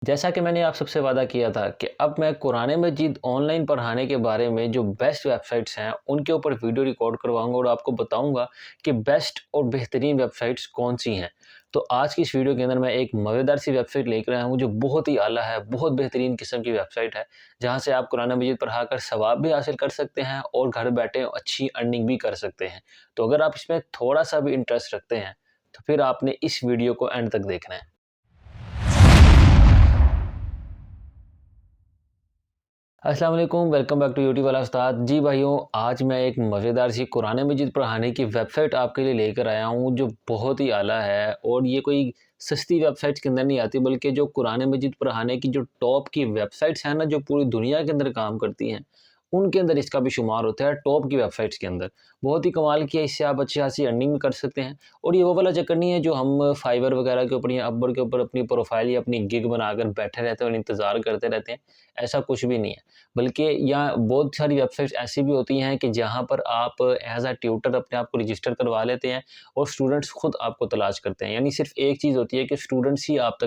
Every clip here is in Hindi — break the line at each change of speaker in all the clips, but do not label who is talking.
जैसा कि मैंने आप सबसे वादा किया था कि अब मैं कुरान मजीद ऑनलाइन पढ़ाने के बारे में जो बेस्ट वेबसाइट्स हैं, उनके ऊपर वीडियो रिकॉर्ड करवाऊँगा और आपको बताऊँगा कि बेस्ट और बेहतरीन वेबसाइट्स कौन-सी हैं। तो आज की इस वीडियो के अंदर मैं एक मज़ेदार सी वेबसाइट लेकर आया हूँ जो बहुत ही आला है, बहुत बेहतरीन किस्म की वेबसाइट है, जहाँ से आप कुरान मजीद पढ़ाकर सवाब भी हासिल कर सकते हैं और घर बैठे अच्छी अर्निंग भी कर सकते हैं। तो अगर आप इसमें थोड़ा-सा भी इंटरेस्ट रखते हैं, तो फिर आपने इस वीडियो को एंड तक देखना है। अस्सलाम वालेकुम, वेलकम बैक टू यूट्यूब वाला उस्ताद। जी भाइयों, आज मैं एक मज़ेदार सी कुरान मजीद पढ़ाने की वेबसाइट आपके लिए लेकर आया हूँ जो बहुत ही आला है और ये कोई सस्ती वेबसाइट्स के अंदर नहीं आती, बल्कि जो कुरान मजीद पढ़ाने की जो टॉप की वेबसाइट्स हैं ना, जो पूरी दुनिया के अंदर काम करती हैं, उनके अंदर इसका भी शुमार होता है टॉप की वेबसाइट्स के अंदर। बहुत ही कमाल की है, इससे आप अच्छी खासी अर्निंग भी कर सकते हैं और ये वो वाला चक्कर नहीं है जो हम फाइवर वगैरह के ऊपर या अपवर के ऊपर अपनी प्रोफाइल या अपनी गिग बनाकर बैठे रहते हैं और इंतज़ार करते रहते हैं। ऐसा कुछ भी नहीं है। बल्कि यहाँ बहुत सारी वेबसाइट्स ऐसी भी होती हैं कि जहाँ पर आप एज़ अ ट्यूटर अपने आप को रजिस्टर करवा लेते हैं और स्टूडेंट्स खुद आपको तलाश करते हैं। यानी सिर्फ़ एक चीज़ होती है कि स्टूडेंट्स ही आप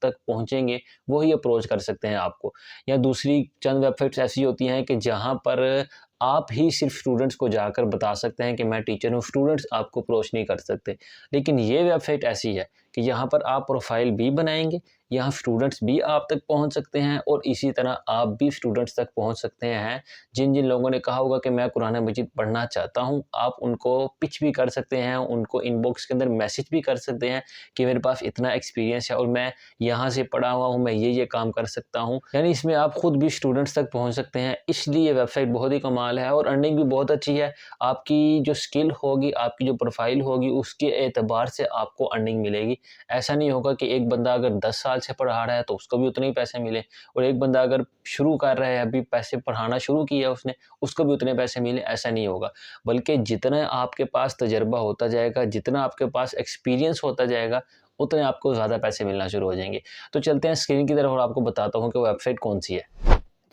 तक पहुँचेंगे, वो ही अप्रोच कर सकते हैं आपको। या दूसरी चंद वेबसाइट्स ऐसी होती हैं कि जहाँ पर आप ही सिर्फ़ स्टूडेंट्स को जाकर बता सकते हैं कि मैं टीचर हूँ, स्टूडेंट्स आपको अप्रोच नहीं कर सकते। लेकिन ये वेबसाइट ऐसी है कि यहाँ पर आप प्रोफ़ाइल भी बनाएँगे, यहाँ स्टूडेंट्स भी आप तक पहुँच सकते हैं और इसी तरह आप भी स्टूडेंट्स तक पहुँच सकते हैं। जिन-जिन लोगों ने कहा होगा कि मैं कुरान मजीद पढ़ना चाहता हूँ, आप उनको पिच भी कर सकते हैं, उनको इनबॉक्स के अंदर मैसेज भी कर सकते हैं कि मेरे पास इतना एक्सपीरियंस है और मैं यहाँ से पढ़ा हुआ हूँ, मैं ये काम कर सकता हूँ। यानी इसमें आप खुद भी स्टूडेंट्स तक पहुँच सकते हैं, इसलिए ये वेबसाइट बहुत ही कमाल है और अर्निंग भी बहुत अच्छी है। आपकी जो स्किल होगी, आपकी जो प्रोफ़ाइल होगी, उसके एतबार से आपको अर्निंग मिलेगी। ऐसा नहीं होगा कि एक बंदा अगर 10 साल से पढ़ा रहा है तो उसको भी उतने ही पैसे मिले और एक बंदा अगर शुरू कर रहा है, अभी पैसे पढ़ाना शुरू किया उसने, उसको भी उतने पैसे मिले, ऐसा नहीं होगा। बल्कि जितना आपके पास तजुर्बा होता जाएगा, जितना आपके पास एक्सपीरियंस होता जाएगा, उतने आपको ज़्यादा पैसे मिलना शुरू हो जाएँगे। तो चलते हैं स्क्रीन की तरफ और आपको बताता हूँ कि वो वेबसाइट कौन-सी है।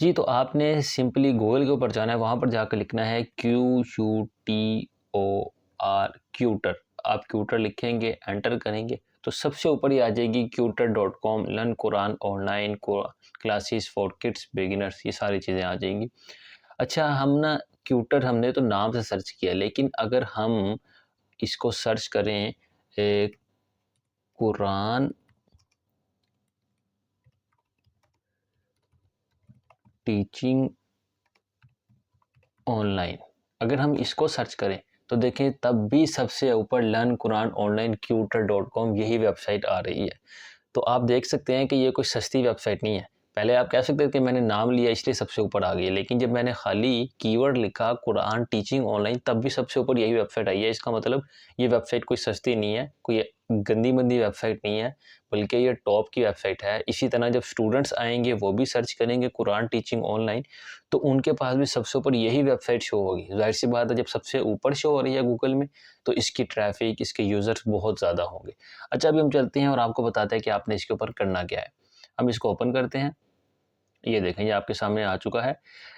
जी, तो आपने सिंपली गूगल के ऊपर जाना है, वहाँ पर जाकर लिखना है QUTOR क्यूटर। आप क्यूटर लिखेंगे, एंटर करेंगे, तो सबसे ऊपर ही आ जाएगी tutor.com learn Quran online classes for kids beginners, ये सारी चीज़ें आ जाएँगी। अच्छा, हम ना क्यूटर हमने तो नाम से सर्च किया, लेकिन अगर हम इसको सर्च करें कुरान टीचिंग ऑनलाइन, अगर हम इसको सर्च करें तो देखें तब भी सबसे ऊपर लर्न कुरान ऑनलाइन ट्यूटर.com यही वेबसाइट आ रही है। तो आप देख सकते हैं कि ये कोई सस्ती वेबसाइट नहीं है। पहले आप कह सकते थे कि मैंने नाम लिया इसलिए सबसे ऊपर आ गई, लेकिन जब मैंने खाली कीवर्ड लिखा कुरान टीचिंग ऑनलाइन तब भी सबसे ऊपर यही वेबसाइट आई है। इसका मतलब ये वेबसाइट कोई सस्ती नहीं है, कोई गंदी-मंदी वेबसाइट नहीं है, बल्कि ये टॉप की वेबसाइट है। इसी तरह जब स्टूडेंट्स आएँगे वो भी सर्च करेंगे कुरान टीचिंग ऑनलाइन, तो उनके पास भी सबसे ऊपर यही वेबसाइट शो होगी। ज़ाहिर-सी बात है, जब सबसे ऊपर शो हो रही है गूगल में, तो इसकी ट्रैफ़िक, इसके यूज़र्स बहुत ज़्यादा होंगे। अच्छा, अभी हम चलते हैं और आपको बताते हैं कि आपने इसके ऊपर करना क्या है। हम इसको ओपन करते हैं। ये देखें, ये आपके सामने आ चुका है।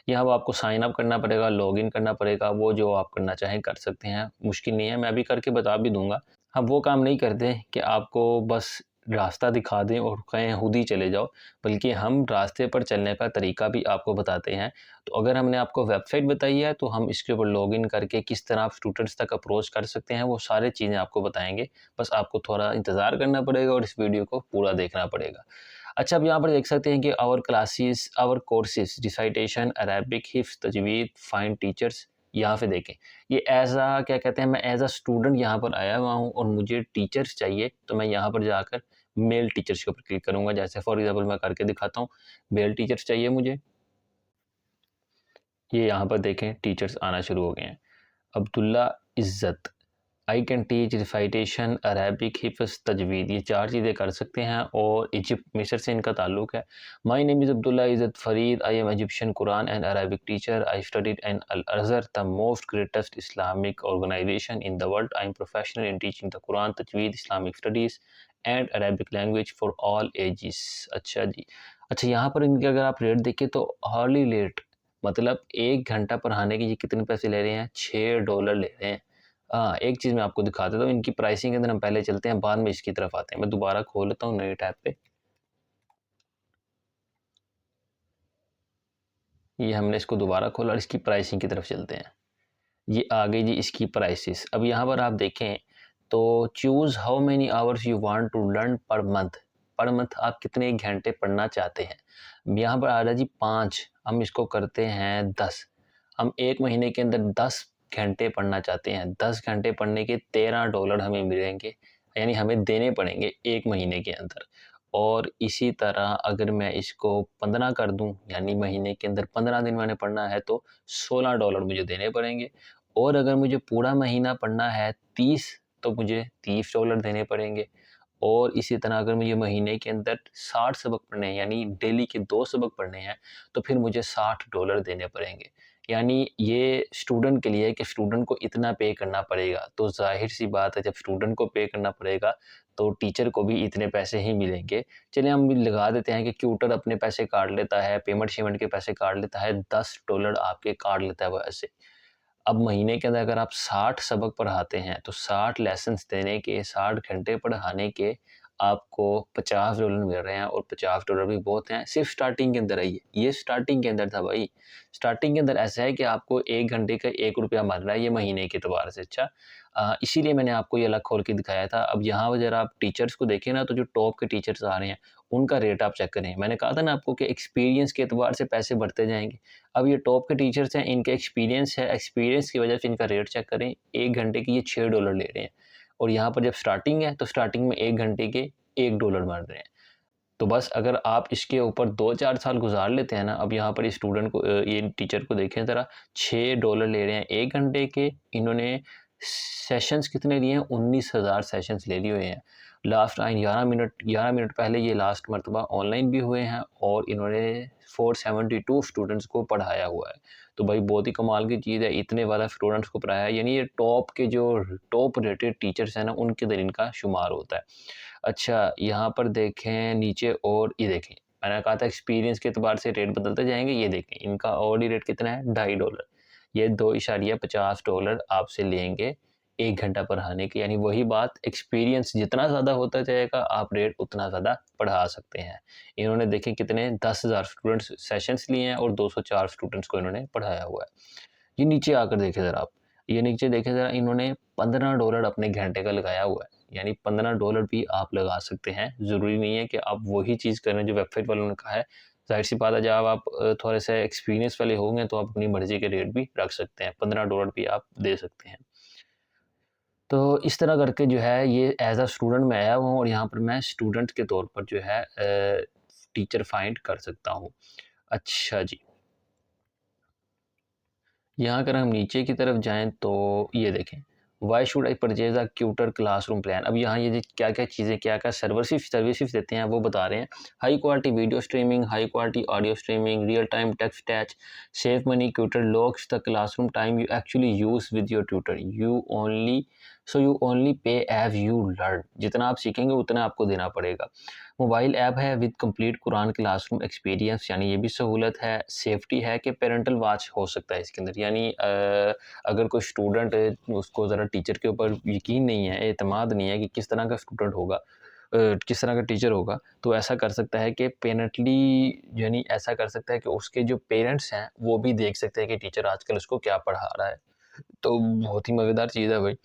यहाँ अब आपको साइन अप करना पड़ेगा, लॉगिन करना पड़ेगा, वो जो आप करना चाहें कर सकते हैं, मुश्किल नहीं है, मैं अभी करके बता भी दूँगा। हम वो काम नहीं करते कि आपको बस रास्ता दिखा दें और कहें खुद ही चले जाओ, बल्कि हम रास्ते पर चलने का तरीका भी आपको बताते हैं। तो अगर हमने आपको वेबसाइट बताई है, तो हम इसके ऊपर लॉगिन करके किस तरह आप स्टूडेंट्स तक अप्रोच कर सकते हैं, वो सारी चीज़ें आपको बताएँगे। बस आपको थोड़ा इंतज़ार करना पड़ेगा और इस वीडियो को पूरा देखना पड़ेगा। अच्छा, अब यहाँ पर देख सकते हैं कि our classes, our courses, recitation, Arabic, हिफ्ज़, तजवीद, फाइंड टीचर्स, यहाँ पे देखें। ये ऐज़ अ क्या कहते हैं, मैं ऐज़ अ स्टूडेंट यहाँ पर आया हुआ हूँ और मुझे टीचर्स चाहिए, तो मैं यहाँ पर जाकर मेल टीचर्स के ऊपर क्लिक करूँगा। जैसे फॉर एग्ज़ाम्पल मैं करके दिखाता हूँ, मेल टीचर्स चाहिए मुझे। ये यहाँ पर देखें टीचर्स आना शुरू हो गए हैं। Abdullah Izzat, I can teach recitation, Arabic, हिफ्ज़, तजवीद, ये 4 चीज़ें कर सकते हैं और इजिप्ट मिस्र से इनका ताल्लुक है। My name is Abdullah Izzat Farid, I am Egyptian Quran and Arabic teacher, I studied in Al Azhar, the most greatest Islamic organisation in the world, I am professional in teaching the Quran, तजवीद, Islamic studies and Arabic language for all ages. अच्छा जी। अच्छा, यहाँ पर इनके अगर आप रेट देखें तो हॉर्ली रेट, मतलब 1 घंटा पढ़ाने के ये कितने पैसे ले रहे हैं? $6 ले रहे हैं। हाँ, एक चीज़ मैं आपको दिखा देता हूँ, इनकी प्राइसिंग के अंदर हम पहले चलते हैं, बाद में इसकी तरफ आते हैं। मैं दोबारा खोल लेता हूँ नए टैब पे। ये हमने इसको दोबारा खोला और इसकी प्राइसिंग की तरफ चलते हैं। ये आ गई जी इसकी प्राइसेस। अब यहाँ पर आप देखें तो choose how many hours you want to learn per month. Per month आप कितने घंटे पढ़ना चाहते हैं। यहाँ पर आ रहा है जी 5, हम इसको करते हैं 10। हम 1 महीने के अंदर 10 घंटे पढ़ना चाहते हैं। 10 घंटे पढ़ने के $13 हमें मिलेंगे, यानी हमें देने पड़ेंगे 1 महीने के अंदर। और इसी तरह अगर मैं इसको 15 कर दूं, यानी महीने के अंदर 15 दिन मैंने पढ़ना है तो $16 मुझे देने पड़ेंगे। और अगर मुझे पूरा महीना पढ़ना है 30, तो मुझे $30 देने पड़ेंगे। और इसी तरह अगर मुझे महीने के अंदर 60 सबक पढ़ने हैं, यानी डेली के 2 सबक पढ़ने हैं, तो फिर मुझे $60 देने पड़ेंगे। यानी ये स्टूडेंट के लिए है कि स्टूडेंट को इतना पे करना पड़ेगा। तो ज़ाहिर सी बात है, जब स्टूडेंट को पे करना पड़ेगा तो टीचर को भी इतने पैसे ही मिलेंगे। चलिए हम भी लगा देते हैं कि ट्यूटर अपने पैसे काट लेता है, पेमेंट शेमेंट के पैसे काट लेता है, $10 आपके काट लेता है वो ऐसे। अब महीने के अंदर अगर आप 60 सबक पढ़ाते हैं तो 60 लेसन्स देने के, 60 घंटे पढ़ाने के आपको $50 मिल रहे हैं। और $50 भी बहुत हैं, सिर्फ स्टार्टिंग के अंदर है ये स्टार्टिंग के अंदर था भाई। स्टार्टिंग के अंदर ऐसा है कि आपको 1 घंटे का ₹1 मिल रहा है ये महीने के एतबार से। अच्छा, इसीलिए मैंने आपको ये अलग खोल के दिखाया था। अब यहाँ पर ज़रा आप टीचर्स को देखें ना, तो जो टॉप के टीचर्स आ रहे हैं उनका रेट आप चेक करें। मैंने कहा था ना आपको कि एक्सपीरियंस के एतबार से पैसे बढ़ते जाएंगे। अब ये टॉप के टीचर्स हैं, इनके एक्सपीरियंस है, एक्सपीरियंस की वजह से इनका रेट चेक करें। 1 घंटे की ये $6 ले रहे हैं। और यहाँ पर जब स्टार्टिंग है तो स्टार्टिंग में 1 घंटे के $1 मार रहे हैं। तो बस अगर आप इसके ऊपर 2-4 साल गुजार लेते हैं ना, अब यहाँ पर इस स्टूडेंट को ये टीचर को देखें ज़रा, $6 ले रहे हैं 1 घंटे के। इन्होंने सेशंस कितने लिए हैं? 19,000 सेशंस ले लिए हुए हैं। लास्ट टाइम 11 मिनट पहले ये लास्ट मरतबा ऑनलाइन भी हुए हैं और इन्होंने 472 स्टूडेंट्स को पढ़ाया हुआ है। तो भाई बहुत ही कमाल की चीज़ है, इतने वाला स्टूडेंट्स को पढ़ाया है, यानी ये टॉप के जो टॉप रेटेड टीचर्स हैं ना, उनके अंदर इनका शुमार होता है। अच्छा, यहाँ पर देखें नीचे, और ये देखें, मैंने कहा था एक्सपीरियंस के एतबार से रेट बदलते जाएंगे। ये देखें इनका ऑलरेडी रेट कितना है, $2.5। ये $2.50 आपसे लेंगे 1 घंटा पढ़ाने के। यानी वही बात, एक्सपीरियंस जितना ज़्यादा होता जाएगा आप रेट उतना ज़्यादा पढ़ा सकते हैं। इन्होंने देखें कितने 10,000 स्टूडेंट्स सेशंस लिए हैं और 204 स्टूडेंट्स को इन्होंने पढ़ाया हुआ है। ये नीचे आकर देखें ज़रा आप, ये नीचे देखें ज़रा, इन्होंने $15 अपने घंटे का लगाया हुआ है। यानी $15 भी आप लगा सकते हैं। ज़रूरी नहीं है कि आप वही चीज़ करें जो वेबसाइट वालों ने कहा है। ज़ाहिर-सी बात है, जब आप थोड़े से एक्सपीरियंस वाले होंगे तो आप अपनी मर्ज़ी के रेट भी रख सकते हैं। $15 भी आप दे सकते हैं। तो इस तरह करके जो है ये एज़ अ स्टूडेंट मैं आया हुआ हूँ और यहाँ पर मैं स्टूडेंट के तौर पर जो है टीचर फाइंड कर सकता हूँ। अच्छा जी। यहाँ अगर हम नीचे की तरफ जाएँ तो ये देखें, why should I purchase a tutor classroom plan. अब यहाँ ये क्या-क्या चीज़ें, क्या-क्या सर्विसेज़ देते हैं वो बता रहे हैं। High quality video streaming, high quality audio streaming, real time text टैच, save money, tutor locks the classroom time you actually use with your tutor. You only pay as you learn. जितना आप सीखेंगे उतना आपको देना पड़ेगा। मोबाइल ऐप है with complete Quran classroom experience, यानी ये भी सहूलत है। सेफ्टी है कि पेरेंटल वॉच हो सकता है इसके अंदर, यानी अगर कोई स्टूडेंट उसको ज़रा टीचर के ऊपर यकीन नहीं है, एतमाद नहीं है कि किस तरह का स्टूडेंट होगा, किस तरह का टीचर होगा, तो ऐसा कर सकता है कि पेरेंटली, यानी ऐसा कर सकता है कि उसके जो पेरेंट्स हैं वो भी देख सकते हैं कि टीचर आजकल उसको क्या पढ़ा रहा है। तो बहुत ही मज़ेदार चीज़ है भाई।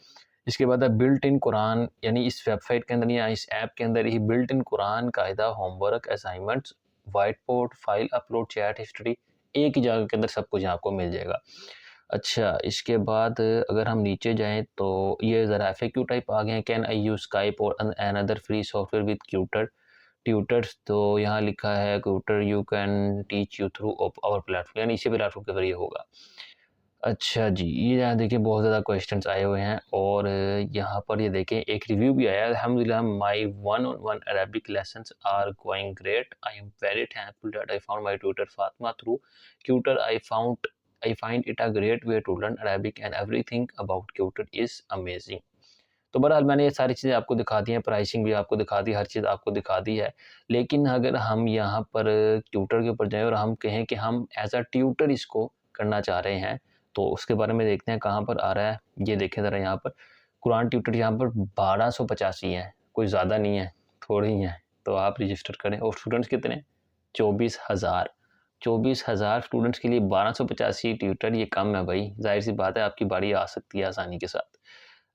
इसके बाद है बिल्ट इन कुरान, यानी इस वेबसाइट के अंदर या इस ऐप के अंदर ही बिल्ट इन कुरान कायदा, homework, assignments, white board, file upload, chat history, एक ही जगह के अंदर सब कुछ आपको मिल जाएगा। अच्छा, इसके बाद अगर हम नीचे जाएँ तो ये ज़रा एफएक्यू टाइप आ गए हैं। Can I use Skype or another free software with tutors. तो यहाँ लिखा है tutor you can teach you through our platform, यानी इसी प्लेटफॉर्म के ज़रिए होगा। अच्छा जी, ये यहाँ देखिए बहुत ज़्यादा क्वेश्चंस आए हुए हैं और यहाँ पर ये देखें एक रिव्यू भी आया है। अल्हम्दुलिल्लाह my one on one Arabic lessons are going great. I am very thankful that I found my tutor Fatima through tutor. I find it a great way to learn Arabic and everything about tutor is amazing. तो बहरहाल मैंने ये सारी चीज़ें आपको दिखा दी हैं, प्राइसिंग भी आपको दिखा दी, हर चीज़ आपको दिखा दी है। लेकिन अगर हम यहाँ पर ट्यूटर के ऊपर जाएँ और हम कहें कि हम एज़ अ ट्यूटर इसको करना चाह रहे हैं, तो उसके बारे में देखते हैं कहाँ पर आ रहा है। ये देखें ज़रा यहाँ पर, कुरान ट्यूटर यहाँ पर 1285 हैं, कोई ज़्यादा नहीं है, थोड़े ही हैं। तो आप रजिस्टर करें और स्टूडेंट्स कितने? 24,000। 24,000 स्टूडेंट्स के लिए 1285 ट्यूटर, ये कम है भाई, ज़ाहिर सी बात है आपकी बारी आ सकती है आसानी के साथ।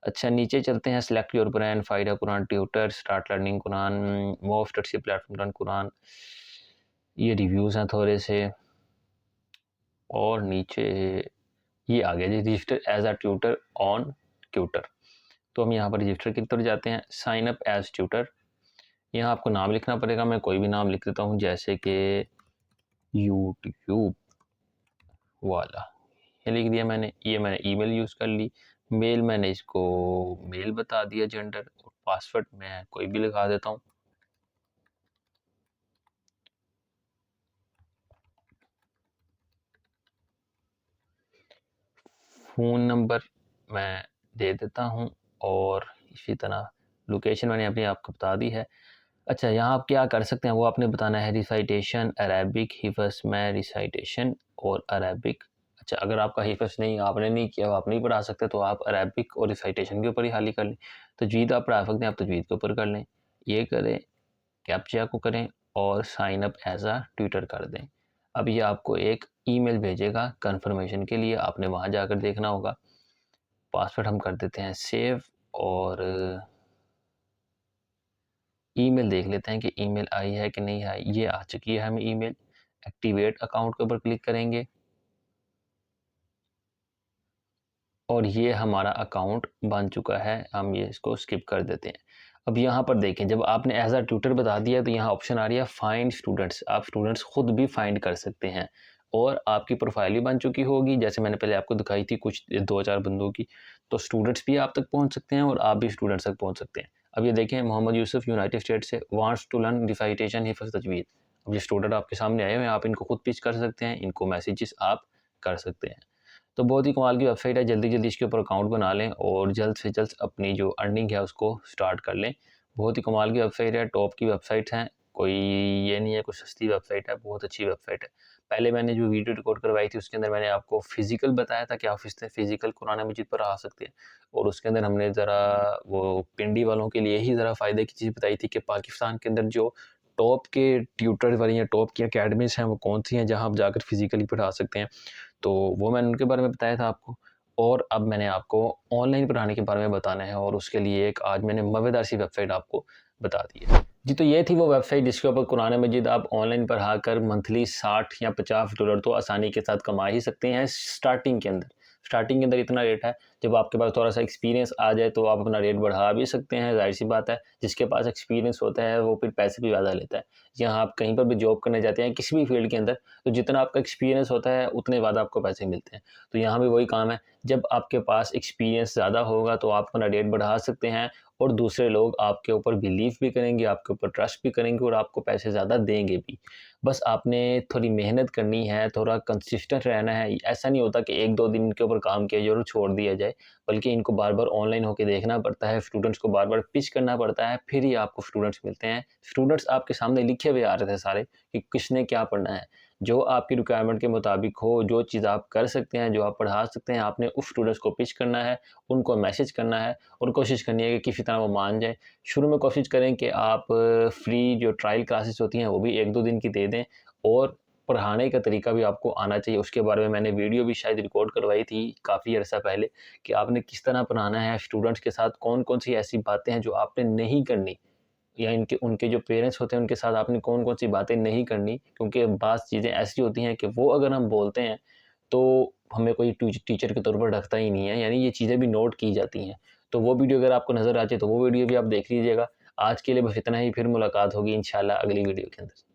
अच्छा नीचे चलते हैं, सिलेक्ट योर ब्रांड, फ़ायदा Quran tutor, start learning Quran, move studyship platform learn Quran, ये रिव्यूज़ हैं थोड़े से। और नीचे ये आ गया जी, register as a tutor on tutor. तो हम यहाँ पर रजिस्टर की तरफ जाते हैं, साइन अप एज ट्यूटर। यहाँ आपको नाम लिखना पड़ेगा, मैं कोई भी नाम लिख देता हूँ जैसे कि यूट्यूब वाला, ये लिख दिया मैंने। ये मैंने ईमेल यूज़ कर ली, मेल मैंने इसको मेल बता दिया, जेंडर, और पासवर्ड मैं कोई भी लगा देता हूँ। फ़ोन नंबर मैं दे देता हूँ, और इसी तरह लोकेशन मैंने अपनी आपको बता दी है। अच्छा यहाँ आप क्या कर सकते हैं वो आपने बताना है, रिसाइटेशन अरेबिक हिफ्ज़ में रिसाइटेशन और अरेबिक। अच्छा अगर आपका हिफ्ज़ नहीं, आपने नहीं किया, आप नहीं पढ़ा सकते, तो आप अरेबिक और रिसाइटेशन के ऊपर ही हाली कर लें। तजवीद आप पढ़ा सकते हैं, आप तजवीद के ऊपर कर लें, ये करें, कैप्चा को करें और साइन अप एज आ ट्यूटर कर दें। अब ये आपको एक ईमेल भेजेगा कंफर्मेशन के लिए, आपने वहाँ जाकर देखना होगा। पासवर्ड हम कर देते हैं सेव, और ईमेल देख लेते हैं कि ईमेल आई है कि नहीं आई। ये आ चुकी है हमें ईमेल। एक्टिवेट अकाउंट के ऊपर क्लिक करेंगे और ये हमारा अकाउंट बन चुका है, हम ये इसको स्किप कर देते हैं। अब यहाँ पर देखें, जब आपने एज अ ट्यूटर बता दिया तो यहाँ ऑप्शन आ रही है फाइंड स्टूडेंट्स, आप स्टूडेंट्स खुद भी फाइंड कर सकते हैं और आपकी प्रोफाइल भी बन चुकी होगी, जैसे मैंने पहले आपको दिखाई थी कुछ 2-4 बंदों की। तो स्टूडेंट्स भी आप तक पहुँच सकते हैं और आप भी स्टूडेंट्स तक पहुँच सकते हैं। अब ये देखें, मोहम्मद यूसुफ यूनाइटेड स्टेट से वांट्स टू लर्न रिसाइटेशन हिफ्ज़ तजवीद। अब ये स्टूडेंट आपके सामने आए हुए हैं, आप इनको खुद पिच कर सकते हैं, इनको मैसेजेस आप कर सकते हैं। तो बहुत ही कमाल की वेबसाइट है, जल्दी जल्दी इसके ऊपर अकाउंट बना लें और जल्द से जल्द अपनी जो अर्निंग है उसको स्टार्ट कर लें। बहुत ही कमाल की वेबसाइट है, टॉप की वेबसाइट हैं, कोई ये नहीं है कोई सस्ती वेबसाइट है, बहुत अच्छी वेबसाइट है। पहले मैंने जो वीडियो रिकॉर्ड करवाई थी उसके अंदर मैंने आपको फिजिकल बताया था कि आप इससे फिजिकल कुरान मजीद पर आ सकते हैं, और उसके अंदर हमने ज़रा वो पिंडी वालों के लिए ही ज़रा फ़ायदे की चीज़ बताई थी कि पाकिस्तान के अंदर जो टॉप के ट्यूटर वाली या टॉप की अकेडमीज़ हैं वो कौन सी हैं जहाँ आप जाकर फिजिकली पढ़ा सकते हैं। तो वो मैंने उनके बारे में बताया था आपको, और अब मैंने आपको ऑनलाइन पढ़ाने के बारे में बताना है, और उसके लिए एक आज मैंने मज़ेदार सी वेबसाइट आपको बता दी है। जी, तो ये थी वो वेबसाइट जिसके ऊपर कुरान मजीद आप ऑनलाइन पढ़ाकर मंथली 60 या $50 तो आसानी के साथ कमा ही सकते हैं स्टार्टिंग के अंदर। स्टार्टिंग के अंदर इतना रेट है, जब आपके पास थोड़ा-सा एक्सपीरियंस आ जाए तो आप अपना रेट बढ़ा भी सकते हैं, ज़ाहिर-सी बात है। जिसके पास एक्सपीरियंस होता है वो फिर पैसे भी ज़्यादा लेता है। यहाँ आप कहीं पर भी जॉब करने जाते हैं किसी भी फील्ड के अंदर, तो जितना आपका एक्सपीरियंस होता है उतने बाद आपको पैसे मिलते हैं। तो यहाँ भी वही काम है, जब आपके पास एक्सपीरियंस ज़्यादा होगा तो आप अपना रेट बढ़ा सकते हैं और दूसरे लोग आपके ऊपर बिलीव भी करेंगे, आपके ऊपर ट्रस्ट भी करेंगे और आपको पैसे ज़्यादा देंगे भी। बस आपने थोड़ी मेहनत करनी है, थोड़ा कंसिस्टेंट रहना है। ऐसा नहीं होता कि 1-2 दिन इनके ऊपर काम किया जाए और छोड़ दिया जाए, बल्कि इनको बार-बार ऑनलाइन होके देखना पड़ता है, स्टूडेंट्स को बार-बार पिच करना पड़ता है, फिर ही आपको स्टूडेंट्स मिलते हैं। स्टूडेंट्स आपके सामने लिखे हुए आ रहे थे सारे कि किसने क्या पढ़ना है। जो आपकी रिक्वायरमेंट के मुताबिक हो, जो चीज़ आप कर सकते हैं, जो आप पढ़ा सकते हैं, आपने उस स्टूडेंट्स को पिच करना है, उनको मैसेज करना है और कोशिश करनी है कि किसी तरह वो मान जाएँ। शुरू में कोशिश करें कि आप फ्री जो ट्रायल क्लासेस होती हैं, वो भी 1-2 दिन की दे दें, और पढ़ाने का तरीका भी आपको आना चाहिए। उसके बारे में मैंने वीडियो भी शायद रिकॉर्ड करवाई थी काफ़ी अर्सा पहले, कि आपने किस तरह पढ़ाना है, स्टूडेंट्स के साथ कौन-कौन सी ऐसी बातें हैं जो आपने नहीं करनी, या इनके उनके जो पेरेंट्स होते हैं उनके साथ आपने कौन-कौन सी बातें नहीं करनी, क्योंकि बाज़ चीज़ें ऐसी होती हैं कि वो अगर हम बोलते हैं तो हमें कोई टीचर के तौर पर रखता ही नहीं है, यानी ये चीज़ें भी नोट की जाती हैं। तो वो वीडियो अगर आपको नज़र आ जाए तो वो वीडियो भी आप देख लीजिएगा। आज के लिए बस इतना ही, फिर मुलाकात होगी इंशाल्लाह अगली वीडियो के अंदर।